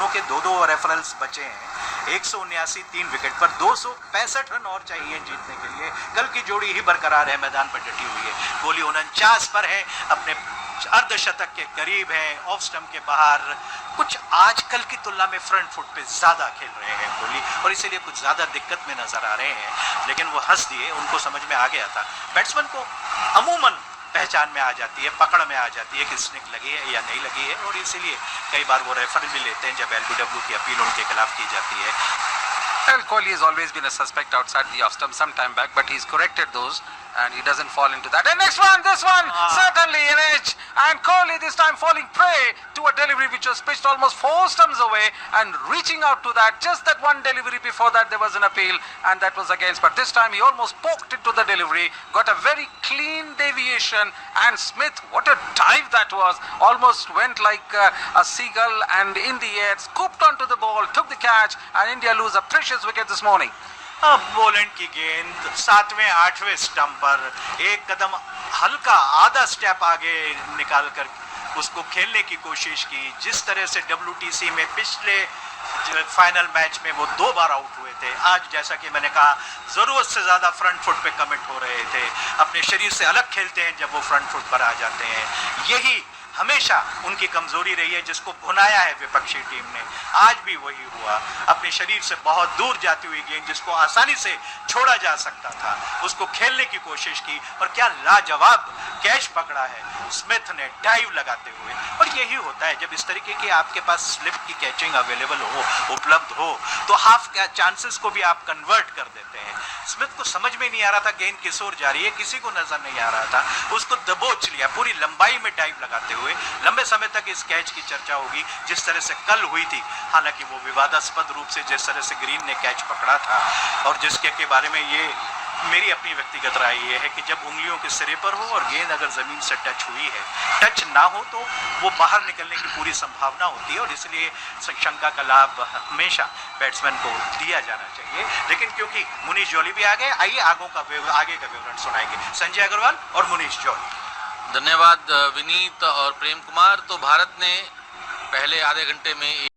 दोनों के 2-2 रेफरल्स बचे हैं। 179 3 विकेट पर 265 रन और चाहिए जीतने के लिए। कल की जोड़ी ही बरकरार है, मैदान पर डटी हुई है। कोहली 49 पर है, अपने अर्धशतक के करीब है, ऑफ स्टंप के बाहर। कुछ आजकल की तुलना में फ्रंट फुट पे ज्यादा खेल रहे हैं कोहली और इसीलिए कुछ ज्यादा दिक्कत में नजर आ रहे हैं, लेकिन वो हंस दिए, उनको समझ में आ गया था। बैट्समैन को अमूमन पहचान में आ जाती है, पकड़ में आ जाती है कि स्निक लगी है या नहीं लगी है, और इसीलिए कई बार वो रेफर भी लेते हैं जब एलबीडब्ल्यू की अपील उनके खिलाफ की जाती है। Well, Kohli has always been a suspect outside the off stump some time back, but he's corrected those and he doesn't fall into that. And next one, this one, certainly an edge. And Kohli this time falling prey to a delivery which was pitched almost 4 stumps away and reaching out to that. Just that one delivery before that there was an appeal and that was against. But this time he almost poked into the delivery, got a very clean deviation, and Smith, what a dive that was. Almost went like a seagull and in the air, scooped onto the ball, took the catch, and India lose a precious wicket this morning. अब बोलेंड की गेंद 7वें 8वें stump पर एक कदम हल्का आधा step आगे निकाल कर उसको खेलने की कोशिश की। जिस तरह से WTC में पिछले फाइनल मैच में वो 2 बार आउट हुए थे, आज जैसा कि मैंने कहा जरूरत से ज्यादा फ्रंट फुट पे कमिट हो रहे थे, अपने शरीर से अलग खेलते हैं जब वो फ्रंट फुट पर आ जाते हैं। यही हमेशा उनकी कमजोरी रही है जिसको भुनाया है विपक्षी टीम ने। आज भी वही हुआ, अपने शरीर से बहुत दूर जाती हुई गेंद जिसको आसानी से छोड़ा जा सकता था उसको खेलने की कोशिश की और क्या लाजवाब कैच पकड़ा है स्मिथ ने डाइव लगाते हुए। और यही होता है जब इस तरीके की आपके पास स्लिप की कैचिंग अवेलेबल हो, उपलब्ध हो, तो हाफ चांसेस को भी आप कन्वर्ट कर देते हैं। स्मिथ को समझ में नहीं आ रहा था गेंद किस ओर जा रही है, किसी को नजर नहीं आ रहा था, उसको दबोच लिया, पूरी लंबाई में डाइव लगाते हुए। लंबे समय तक इस कैच की चर्चा होगी जिस तरह से कल हुई थी, हालांकि वो विवादास्पद रूप से जिस तरह से ग्रीन ने कैच पकड़ा था और जिसके के बारे में ये मेरी अपनी व्यक्तिगत राय ये है कि जब उंगलियों के सिरे पर हो और गेंद अगर जमीन से टच हुई है, टच ना हो तो वो बाहर निकलने की पूरी संभावना होती है और इसलिए शंका का लाभ हमेशा बैट्समैन को दिया जाना चाहिए। लेकिन क्योंकि मुनीश जॉली भी आ गए, आइए आगे का विवरण सुनाएंगे संजय अग्रवाल और मुनीश जॉली। धन्यवाद विनीत और प्रेम कुमार। तो भारत ने पहले आधे घंटे में